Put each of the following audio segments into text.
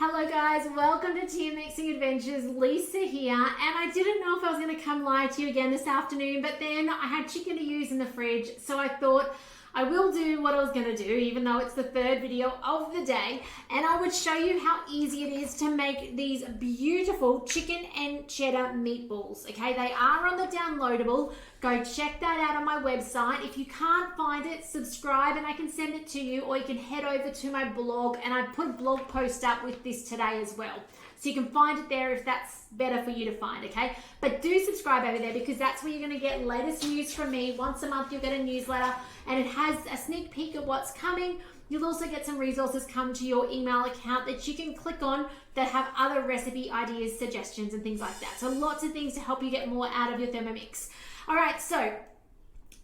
Hello guys, welcome to Tea Mixing Adventures. Lisa here, and I didn't know if I was going to come live to you again this afternoon, but then I had chicken to use in the fridge, so I thought I will do what I was going to do, even though it's the third video of the day, and I would show you how easy it is to make these beautiful chicken and cheddar meatballs. Okay, they are on the downloadable. Go check that out on my website. If you can't find it, subscribe and I can send it to you, or you can head over to my blog, and I put a blog post up with this today as well. So you can find it there if that's better for you to find, okay? But do subscribe over there because that's where you're going to get latest news from me. Once a month you'll get a newsletter and it has a sneak peek of what's coming. You'll also get some resources come to your email account that you can click on that have other recipe ideas, suggestions and things like that. So lots of things to help you get more out of your Thermomix. All right, so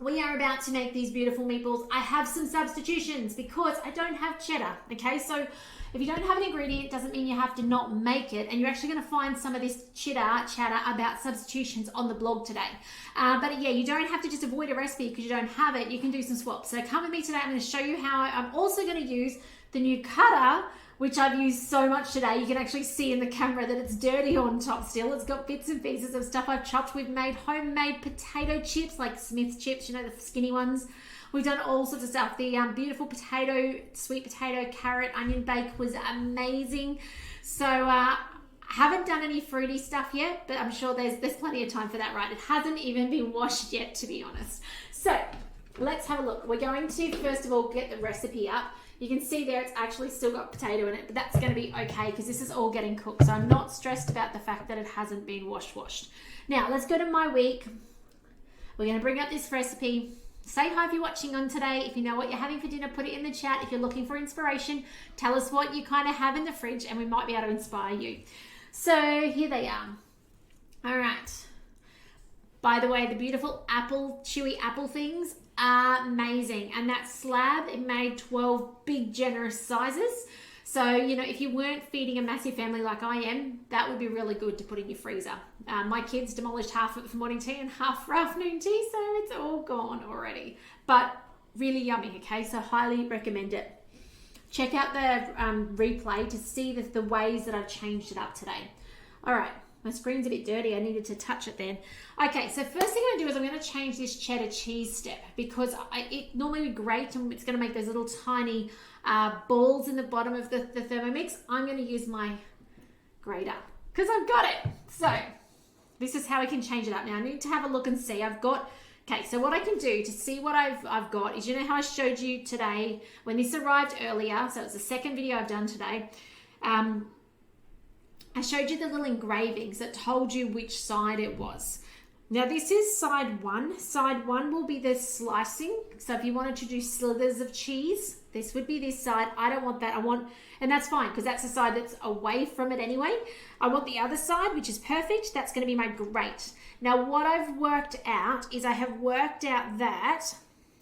we are about to make these beautiful meatballs. I have some substitutions because I don't have cheddar, okay? So if you don't have an ingredient, it doesn't mean you have to not make it, and you're actually going to find some of this chatter about substitutions on the blog today. But yeah, you don't have to just avoid a recipe because you don't have it. You can do some swaps. So come with me today. I'm going to show you how I'm also going to use the new cutter, which I've used so much today. You can actually see in the camera that it's dirty on top still. It's got bits and pieces of stuff I've chopped. We've made homemade potato chips, like Smith's chips, you know, the skinny ones. We've done all sorts of stuff. The beautiful potato, sweet potato, carrot, onion bake was amazing. So haven't done any fruity stuff yet, but I'm sure there's plenty of time for that, right? It hasn't even been washed yet, to be honest. So let's have a look. We're going to, first of all, get the recipe up. You can see there it's actually still got potato in it, but that's going to be okay because this is all getting cooked. So I'm not stressed about the fact that it hasn't been washed. Now, let's go to my week. We're going to bring up this recipe. Say hi if you're watching on today. If you know what you're having for dinner, put it in the chat. If you're looking for inspiration, tell us what you kind of have in the fridge and we might be able to inspire you. So here they are. All right. By the way, the beautiful chewy apple things are amazing. And that slab, it made 12 big generous sizes. So, you know, if you weren't feeding a massive family like I am, that would be really good to put in your freezer. My kids demolished half of it for morning tea and half for afternoon tea, so it's all gone already. But really yummy, okay? So highly recommend it. Check out the replay to see the ways that I've changed it up today. All right, my screen's a bit dirty. I needed to touch it then. Okay, so first thing I'm going to do is I'm going to change this cheddar cheese step because it normally would grate and it's going to make those little tiny balls in the bottom of the Thermomix. I'm going to use my grater because I've got it. So this is how we can change it up. Now I need to have a look and see. Okay, so what I can do to see what I've got is, you know how I showed you today when this arrived earlier, so it's the second video I've done today, I showed you the little engravings that told you which side it was. Now this is side one. Side one will be the slicing. So if you wanted to do slithers of cheese, this would be this side. I don't want that. And that's fine because that's the side that's away from it anyway. I want the other side, which is perfect. That's going to be my grate. Now what I've worked out is I have worked out that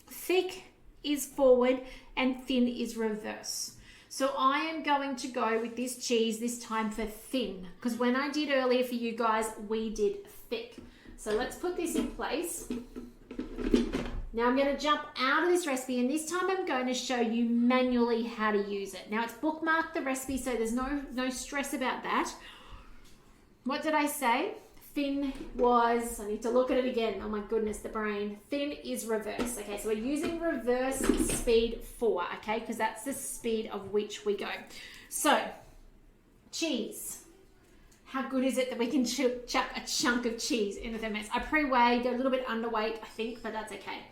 thick is forward and thin is reverse. So I am going to go with this cheese this time for thin because when I did earlier for you guys, we did thick. So let's put this in place. Now I'm going to jump out of this recipe, and this time I'm going to show you manually how to use it. Now it's bookmarked the recipe, so there's no stress about that. What did I say? Thin was, I need to look at it again. Oh my goodness, the brain. Thin is reverse. Okay, so we're using reverse speed 4, okay, because that's the speed of which we go. So, cheese. How good is it that we can chuck a chunk of cheese in the Thermomix? I pre-weighed, a little bit underweight, I think, but that's okay.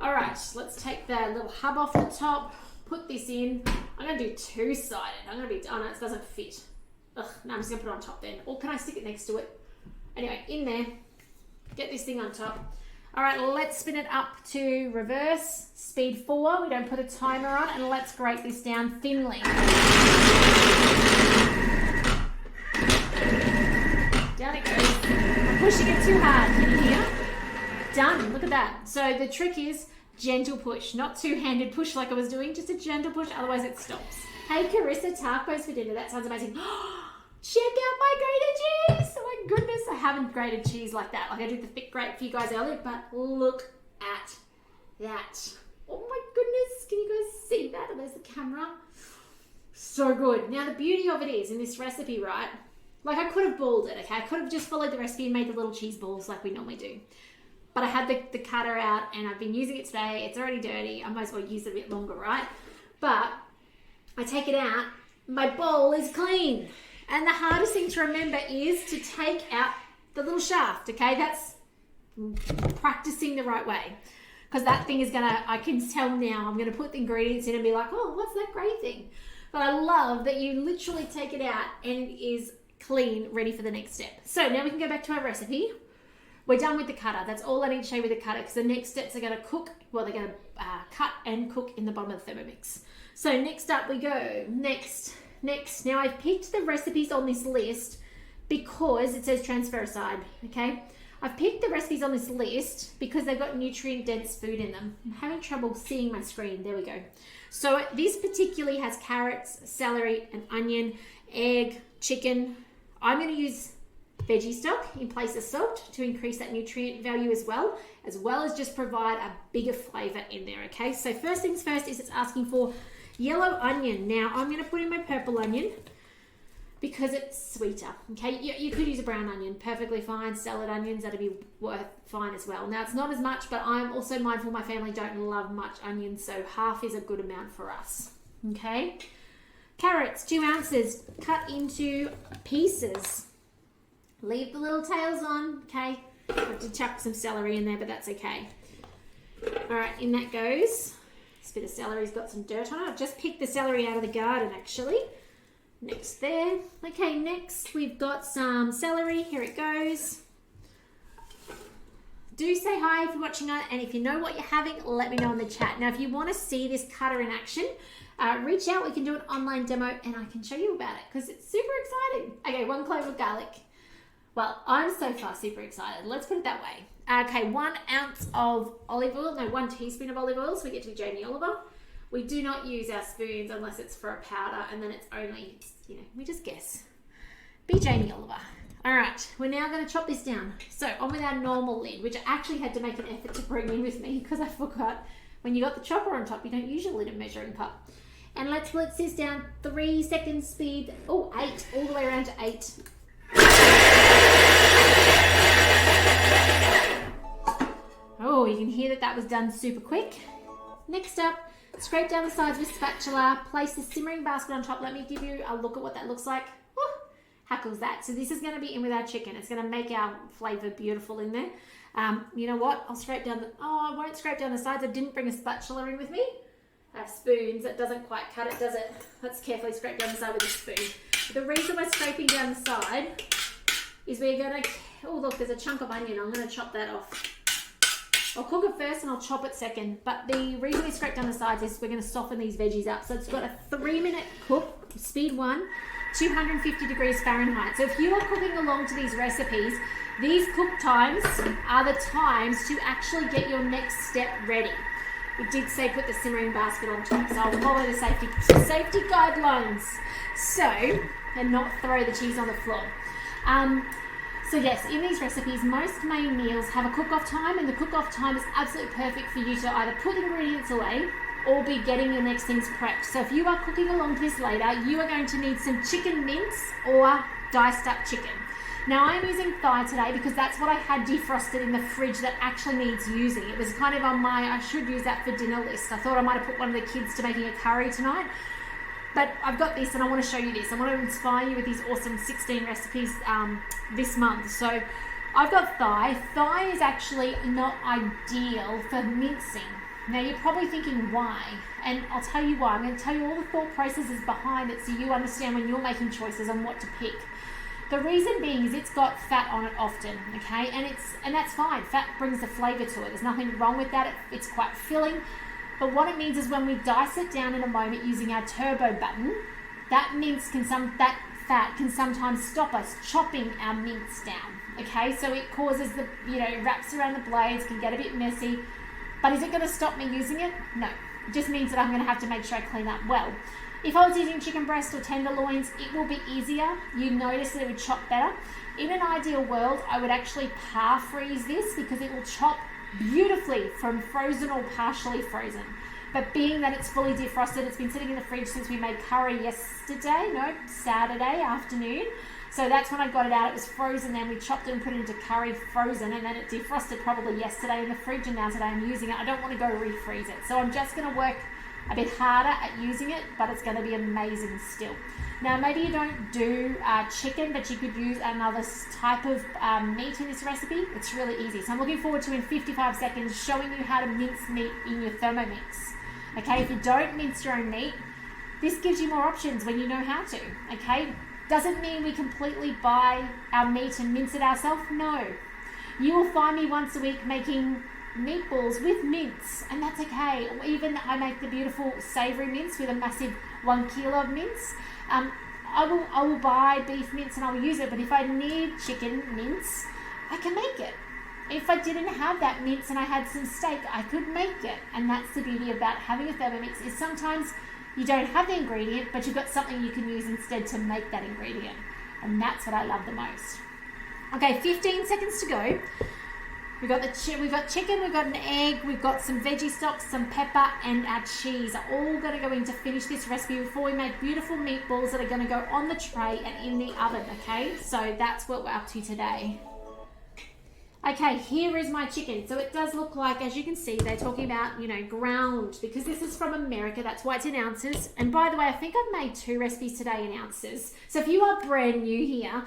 All right, let's take the little hub off the top, put this in. I'm going to do two-sided. Oh no, it doesn't fit. Ugh, no, I'm just going to put it on top then. Or can I stick it next to it? Anyway, in there, get this thing on top. All right, let's spin it up to reverse, speed 4. We don't put a timer on, and let's grate this down thinly. Down it goes. I'm pushing it too hard. Can you hear? Done. Look at that. So the trick is gentle push, not two-handed push like I was doing, just a gentle push, otherwise it stops. Hey, Carissa, tacos for dinner. That sounds amazing. Check out my grated cheese. Oh my goodness, I haven't grated cheese like that. Like I did the thick grate for you guys earlier, but look at that. Oh my goodness, can you guys see that? And there's the camera. So good. Now the beauty of it is in this recipe, right? Like I could have balled it, okay? I could have just followed the recipe and made the little cheese balls like we normally do. But I had the cutter out and I've been using it today. It's already dirty. I might as well use it a bit longer, right? But I take it out. My bowl is clean. And the hardest thing to remember is to take out the little shaft, okay? That's practicing the right way. Because that thing is I can tell now, I'm gonna put the ingredients in and be like, oh, what's that grey thing? But I love that you literally take it out and it is clean, ready for the next step. So now we can go back to our recipe. We're done with the cutter. That's all I need to show you with the cutter because the next steps are going to cook. Well, they're going to cut and cook in the bottom of the Thermomix. So next up we go. Next. Now I've picked the recipes on this list because it says transfer aside, okay? I've picked the recipes on this list because they've got nutrient-dense food in them. I'm having trouble seeing my screen. There we go. So this particularly has carrots, celery, an onion, egg, chicken. I'm going to use veggie stock in place of salt to increase that nutrient value as well as just provide a bigger flavor in there, okay? So first things first is it's asking for yellow onion. Now I'm going to put in my purple onion because it's sweeter, okay? You could use a brown onion, perfectly fine. Salad onions, that'd be fine as well. Now it's not as much, but I'm also mindful my family don't love much onion, so half is a good amount for us, okay? Carrots, 2 ounces, cut into pieces. Leave the little tails on, okay? I have to chuck some celery in there, but that's okay. All right, in that goes. This bit of celery's got some dirt on it. I've just picked the celery out of the garden, actually. Next there. Okay, next we've got some celery. Here it goes. Do say hi if you're watching it, and if you know what you're having, let me know in the chat. Now, if you want to see this cutter in action, reach out. We can do an online demo, and I can show you about it because it's super exciting. Okay, 1 clove of garlic. Well, I'm so far super excited. Let's put it that way. Okay, 1 ounce of olive oil. No, 1 teaspoon of olive oil. So we get to be Jamie Oliver. We do not use our spoons unless it's for a powder, and then it's only, you know, we just guess. Be Jamie Oliver. All right, we're now going to chop this down. So on with our normal lid, which I actually had to make an effort to bring in with me because I forgot when you got the chopper on top, you don't use your lid and measuring cup. And let's blitz this down 3 seconds speed. Oh, 8, all the way around to 8. Oh, you can hear that was done super quick. Next up, scrape down the sides with a spatula, place the simmering basket on top. Let me give you a look at what that looks like. Woo, how cool is that? So this is going to be in with our chicken. It's going to make our flavour beautiful in there. You know what? I'll scrape down I won't scrape down the sides. I didn't bring a spatula in with me. I have spoons. That doesn't quite cut it, does it? Let's carefully scrape down the side with a spoon. The reason we're scraping down the side is we're going to, oh look, there's a chunk of onion. I'm going to chop that off. I'll cook it first and I'll chop it second. But the reason we scrape down the sides is we're going to soften these veggies up. So it's got a 3-minute cook, speed 1, 250 degrees Fahrenheit. So if you are cooking along to these recipes, these cook times are the times to actually get your next step ready. We did say put the simmering basket on top, so I'll follow the safety guidelines. So, and not throw the cheese on the floor. So yes, in these recipes, most main meals have a cook-off time, and the cook-off time is absolutely perfect for you to either put ingredients away or be getting your next things prepped. So if you are cooking along to this later, you are going to need some chicken mince or diced up chicken. Now I'm using thigh today because that's what I had defrosted in the fridge that actually needs using. It was kind of on my, I should use that for dinner list. I thought I might have put one of the kids to making a curry tonight. But I've got this and I want to show you this. I want to inspire you with these awesome 16 recipes this month. So I've got thigh. Thigh is actually not ideal for mincing. Now you're probably thinking why? And I'll tell you why. I'm going to tell you all the thought processes behind it so you understand when you're making choices on what to pick. The reason being is it's got fat on it often, okay? And that's fine. Fat brings the flavor to it. There's nothing wrong with that. It's quite filling. But what it means is when we dice it down in a moment using our turbo button, that fat can sometimes stop us chopping our mince down. Okay, so it causes wraps around the blades, can get a bit messy. But is it going to stop me using it? No. It just means that I'm going to have to make sure I clean up well. If I was using chicken breast or tenderloins, it will be easier. You notice that it would chop better. In an ideal world, I would actually par freeze this because it will chop beautifully from frozen or partially frozen. but being that it's fully defrosted, it's been sitting in the fridge since we made curry Saturday afternoon. So that's when I got it out. It was frozen then. We chopped it and put it into curry frozen, and then it defrosted probably yesterday in the fridge, and now today I'm using it. I don't want to go refreeze it. So I'm just going to work a bit harder at using it, but it's going to be amazing still. Now, maybe you don't do chicken, but you could use another type of meat in this recipe. It's really easy. So I'm looking forward to, in 55 seconds, showing you how to mince meat in your Thermomix. Okay, if you don't mince your own meat, this gives you more options when you know how to. Okay, doesn't mean we completely buy our meat and mince it ourselves. No, you will find me once a week making meatballs with mince, and that's okay. Or even I make the beautiful savory mince with a massive 1 kilo of mince. I will buy beef mince and I will use it, but if I need chicken mince, I can make it. If I didn't have that mince and I had some steak, I could make it. And that's the beauty about having a Thermomix, is sometimes you don't have the ingredient, but you've got something you can use instead to make that ingredient. And that's what I love the most. Okay, 15 seconds to go. We've got chicken, we've got an egg, we've got some veggie stock, some pepper, and our cheese are all going to go in to finish this recipe before we make beautiful meatballs that are going to go on the tray and in the oven, okay? So that's what we're up to today. Okay, here is my chicken. So it does look like, as you can see, they're talking about, ground, because this is from America. That's why it's in ounces. And by the way, I think I've made 2 recipes today in ounces. So if you are brand new here,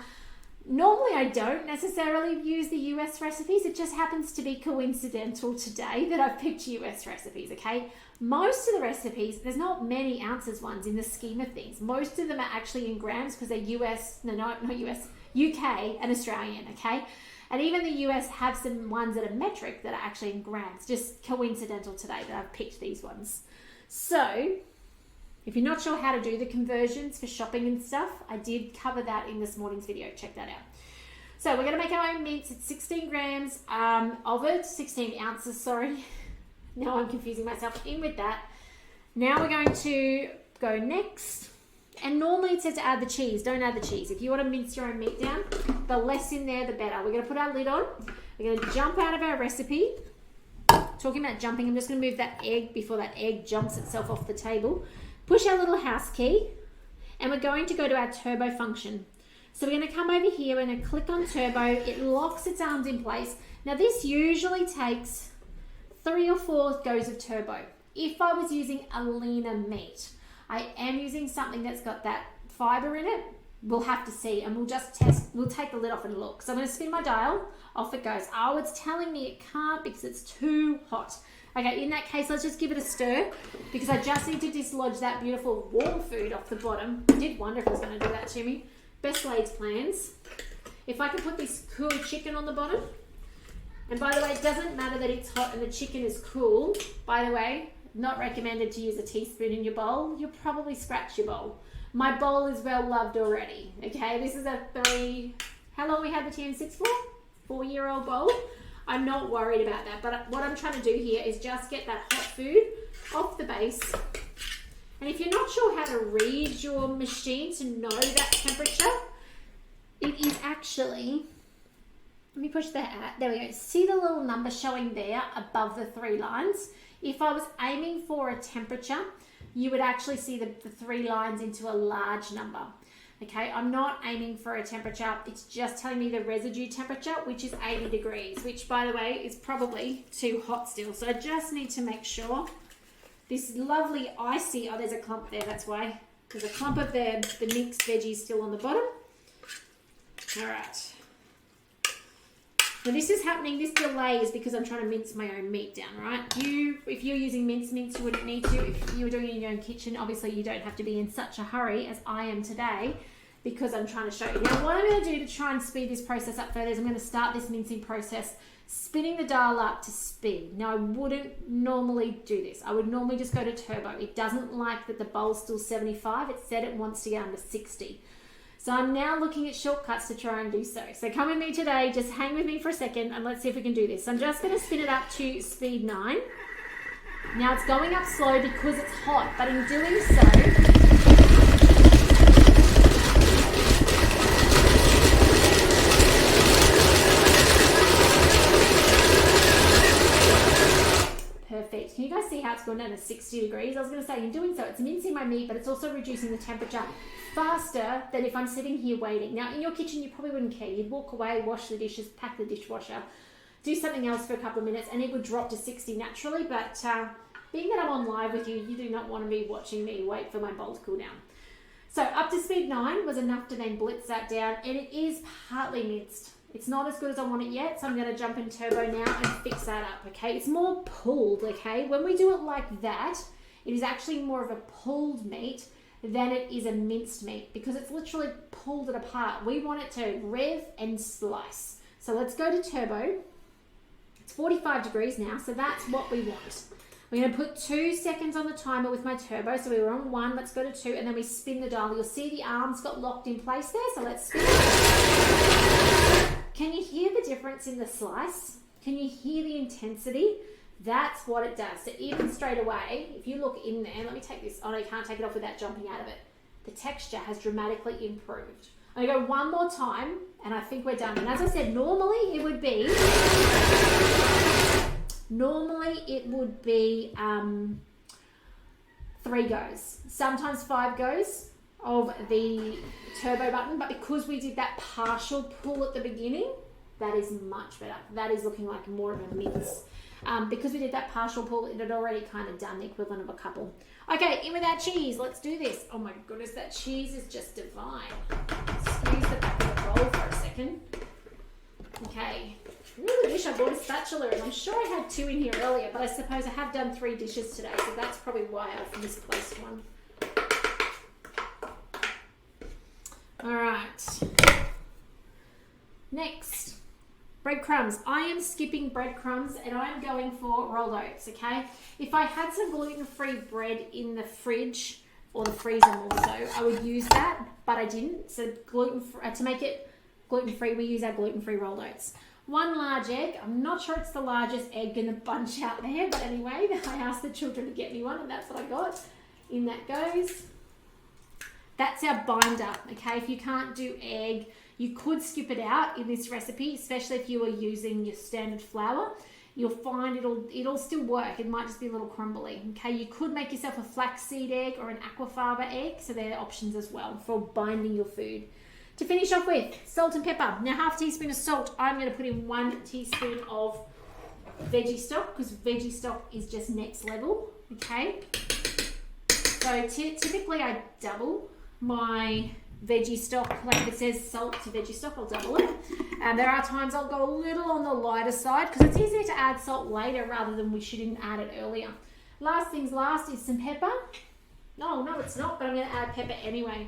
normally I don't necessarily use the US recipes. It just happens to be coincidental today that I've picked US recipes, okay? Most of the recipes, there's not many ounces ones in the scheme of things. Most of them are actually in grams because they're UK and Australian, okay? And even the US have some ones that are metric that are actually in grams. Just coincidental today that I've picked these ones. So if you're not sure how to do the conversions for shopping and stuff, I did cover that in this morning's video. Check that out. So we're going to make our own mince. It's 16 grams of it, 16 ounces, sorry. Now I'm confusing myself in with that. Now we're going to go next. And normally it says to add the cheese. Don't add the cheese. If you want to mince your own meat down, the less in there, the better. We're going to put our lid on. We're going to jump out of our recipe. Talking about jumping, I'm just going to move that egg before that egg jumps itself off the table. Push our little house key, and we're going to go to our turbo function. So we're going to come over here, we're going to click on turbo. It locks its arms in place. Now this usually takes 3 or 4 goes of turbo. If I was using a leaner meat, I am using something that's got that fiber in it. We'll have to see, and we'll just test. We'll take the lid off and look. So I'm going to spin my dial. Off it goes. Oh, it's telling me it can't because it's too hot. Okay, in that case, let's just give it a stir because I just need to dislodge that beautiful warm food off the bottom. I did wonder if it was going to do that to me. Best laid plans. If I could put this cool chicken on the bottom. And by the way, it doesn't matter that it's hot and the chicken is cool. By the way, not recommended to use a teaspoon in your bowl. You'll probably scratch your bowl. My bowl is well loved already. Okay, this is how long we had the TM6 for? 4-year-old bowl. I'm not worried about that, but what I'm trying to do here is just get that hot food off the base. And if you're not sure how to read your machine to know that temperature, it is actually, let me push that out. There we go. See the little number showing there above the 3 lines? If I was aiming for a temperature, you would actually see the 3 lines into a large number. Okay, I'm not aiming for a temperature. It's just telling me the residue temperature, which is 80 degrees, which by the way is probably too hot still. So I just need to make sure this lovely icy, there's a clump there, that's why. There's a clump of the mixed veggies still on the bottom. All right. Now this is happening, this delay is because I'm trying to mince my own meat down, right? If you're using mince, you wouldn't need to. If you were doing it in your own kitchen, obviously you don't have to be in such a hurry as I am today because I'm trying to show you. Now what I'm going to do to try and speed this process up further is I'm going to start this mincing process spinning the dial up to speed. Now I wouldn't normally do this. I would normally just go to turbo. It doesn't like that the bowl's still 75. It said it wants to get under 60. So I'm now looking at shortcuts to try and do so. So come with me today, just hang with me for a second and let's see if we can do this. So I'm just going to spin it up to speed 9. Now it's going up slow because it's hot, but in doing so, perfect. Can you guys I see how it's gone down to 60 degrees. I was going to say, in doing so, it's mincing my meat, but it's also reducing the temperature faster than if I'm sitting here waiting. Now, in your kitchen, you probably wouldn't care. You'd walk away, wash the dishes, pack the dishwasher, do something else for a couple of minutes, and it would drop to 60 naturally. But being that I'm on live with you, you do not want to be watching me wait for my bowl to cool down. So up to speed 9 was enough to then blitz that down, and it is partly minced. It's not as good as I want it yet, so I'm going to jump in turbo now and fix that up, okay? It's more pulled, okay? When we do it like that, it is actually more of a pulled meat than it is a minced meat because it's literally pulled it apart. We want it to rev and slice. So let's go to turbo. It's 45 degrees now, so that's what we want. We're going to put 2 seconds on the timer with my turbo. So we were on 1, let's go to 2, and then we spin the dial. You'll see the arms got locked in place there, so let's spin it. Can you hear the difference in the slice? Can you hear the intensity? That's what it does. So even straight away, if you look in there, let me take this. Oh no, you can't take it off without jumping out of it. The texture has dramatically improved. I'm going to go one more time, and I think we're done. And as I said, normally it would be 3 goes, sometimes 5 goes of the turbo button, but because we did that partial pull at the beginning, that is much better. That is looking like more of a mince. Because we did that partial pull, it had already kind of done the equivalent of a couple. Okay, in with our cheese. Let's do this. Oh my goodness, that cheese is just divine. Excuse the back of the roll for a second. Okay. I really wish I bought a spatula, and I'm sure I had 2 in here earlier, but I suppose I have done 3 dishes today, so that's probably why I've misplaced one. All right. Next, breadcrumbs. I am skipping breadcrumbs, and I'm going for rolled oats, okay? If I had some gluten-free bread in the fridge, or the freezer more so, I would use that, but I didn't. So to make it gluten-free, we use our gluten-free rolled oats. 1 large egg. I'm not sure it's the largest egg in the bunch out there, but anyway, I asked the children to get me one, and that's what I got. In that goes. That's our binder, okay? If you can't do egg, you could skip it out in this recipe, especially if you are using your standard flour. You'll find it'll still work. It might just be a little crumbly, okay? You could make yourself a flaxseed egg or an aquafaba egg, so there are options as well for binding your food. To finish off with, salt and pepper. Now, half a teaspoon of salt. I'm going to put in 1 teaspoon of veggie stock because veggie stock is just next level, okay? So typically I double my veggie stock. Like if it says salt to veggie stock, I'll double it. And there are times I'll go a little on the lighter side because it's easier to add salt later rather than we shouldn't add it earlier. Last things last is some pepper. No, it's not, but I'm going to add pepper anyway,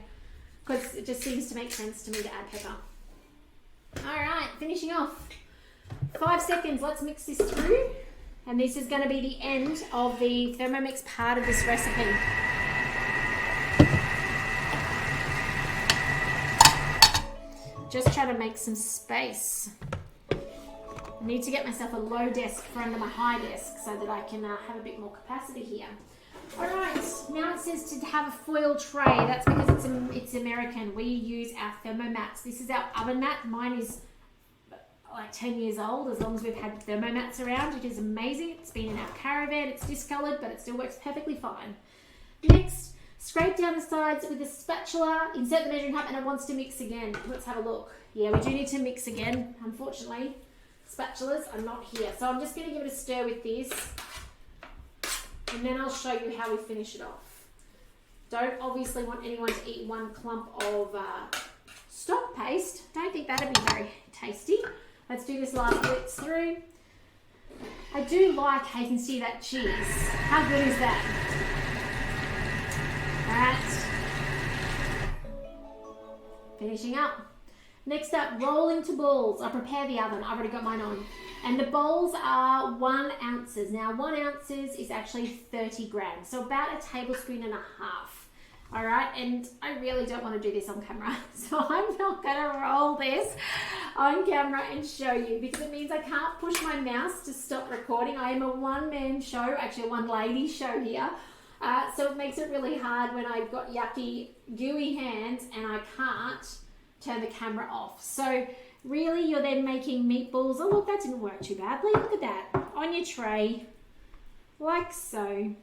because it just seems to make sense to me to add pepper. All right, finishing off. 5 seconds, let's mix this through. And this is going to be the end of the Thermomix part of this recipe. Just trying to make some space. I need to get myself a low desk for under my high desk so that I can have a bit more capacity here. Alright, now it says to have a foil tray. That's because it's American. We use our Thermomats. This is our oven mat. Mine is like 10 years old, as long as we've had Thermomats around. It is amazing. It's been in our caravan. It's discoloured, but it still works perfectly fine. Next, scrape down the sides with a spatula, insert the measuring cup, and it wants to mix again. Let's have a look. Yeah, we do need to mix again. Unfortunately, spatulas are not here. So I'm just going to give it a stir with this. And then I'll show you how we finish it off. Don't obviously want anyone to eat 1 clump of stock paste. Don't think that'd be very tasty. Let's do this last blitz through. I do like how you can see that cheese. How good is that? Alright. Finishing up. Next up, roll into balls. I prepare the oven. I've already got mine on. And the bowls are 1 ounce. Now 1 ounce is actually 30 grams. So about a tablespoon and a half. All right, and I really don't want to do this on camera. So I'm not gonna roll this on camera and show you because it means I can't push my mouse to stop recording. I am a 1-man show, actually a 1-lady show here. So it makes it really hard when I've got yucky, gooey hands and I can't turn the camera off. So really, you're then making meatballs. Oh, look, that didn't work too badly. Look at that. On your tray. like so.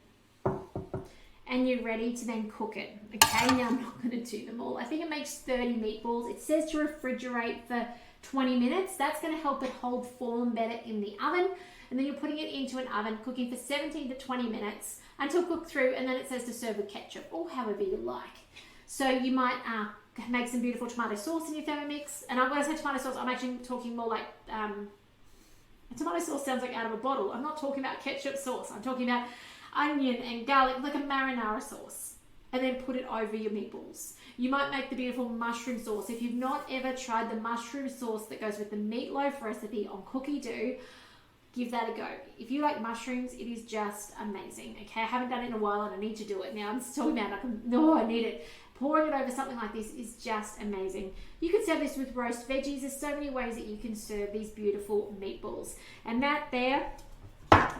And you're ready to then cook it. Okay, now I'm not going to do them all. I think it makes 30 meatballs. It says to refrigerate for 20 minutes. That's going to help it hold form better in the oven. And then you're putting it into an oven, cooking for 17 to 20 minutes until cooked through. And then it says to serve with ketchup or however you like. So you might make some beautiful tomato sauce in your Thermomix. And when I say tomato sauce, I'm actually talking more like, tomato sauce sounds like out of a bottle. I'm not talking about ketchup sauce. I'm talking about onion and garlic, like a marinara sauce, and then put it over your meatballs. You might make the beautiful mushroom sauce. If you've not ever tried the mushroom sauce that goes with the meatloaf recipe on Cookie Dough, give that a go. If you like mushrooms, it is just amazing. Okay, I haven't done it in a while and I need to do it now. I'm just talking about I need it. Pouring it over something like this is just amazing. You can serve this with roast veggies. There's so many ways that you can serve these beautiful meatballs. And that there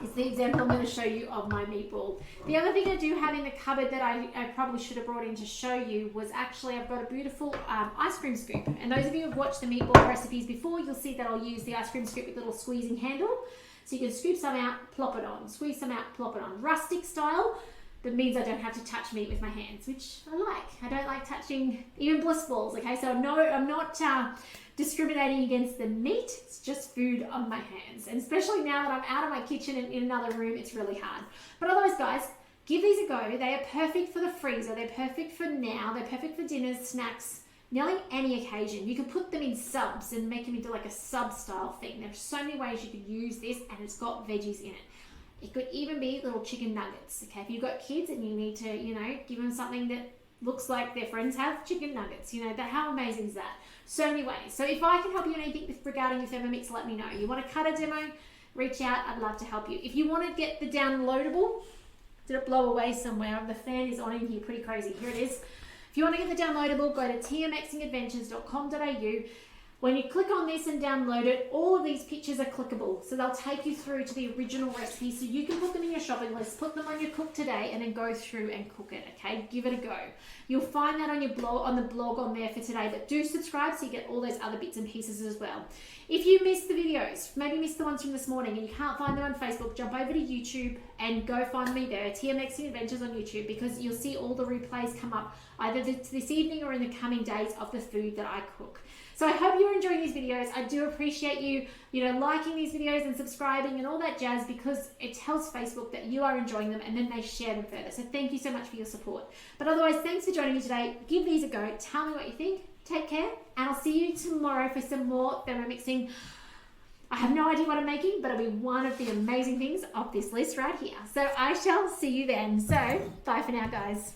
is the example I'm going to show you of my meatball. The other thing I do have in the cupboard that I probably should have brought in to show you was actually I've got a beautiful ice cream scoop. And those of you who have watched the meatball recipes before, you'll see that I'll use the ice cream scoop with a little squeezing handle. So you can scoop some out, plop it on. Squeeze some out, plop it on. Rustic style. That means I don't have to touch meat with my hands, which I like. I don't like touching even bliss balls, okay? So I'm not discriminating against the meat. It's just food on my hands. And especially now that I'm out of my kitchen and in another room, it's really hard. But otherwise, guys, give these a go. They are perfect for the freezer. They're perfect for now. They're perfect for dinners, snacks, nearly any occasion. You can put them in subs and make them into like a sub-style thing. There's so many ways you could use this, and it's got veggies in it. It could even be little chicken nuggets, okay? If you've got kids and you need to, give them something that looks like their friends have, chicken nuggets, how amazing is that? So many ways. So if I can help you in anything regarding your Thermomix, let me know. You want to cut a demo, reach out. I'd love to help you. If you want to get the downloadable, did it blow away somewhere? The fan is on in here pretty crazy. Here it is. If you want to get the downloadable, go to tmxingadventures.com.au. When you click on this and download it, all of these pictures are clickable. So they'll take you through to the original recipe so you can put them in your shopping list, put them on your cook today, and then go through and cook it, okay? Give it a go. You'll find that on your blog, on the blog on there for today, but do subscribe so you get all those other bits and pieces as well. If you missed the videos, maybe missed the ones from this morning and you can't find them on Facebook, jump over to YouTube and go find me there, TMXing Adventures on YouTube, because you'll see all the replays come up either this evening or in the coming days of the food that I cook. So I hope you're enjoying these videos. I do appreciate you, liking these videos and subscribing and all that jazz, because it tells Facebook that you are enjoying them and then they share them further. So thank you so much for your support. But otherwise, thanks for joining me today. Give these a go. Tell me what you think. Take care. And I'll see you tomorrow for some more Thermomixing. I have no idea what I'm making, but it'll be one of the amazing things off this list right here. So I shall see you then. So bye for now, guys.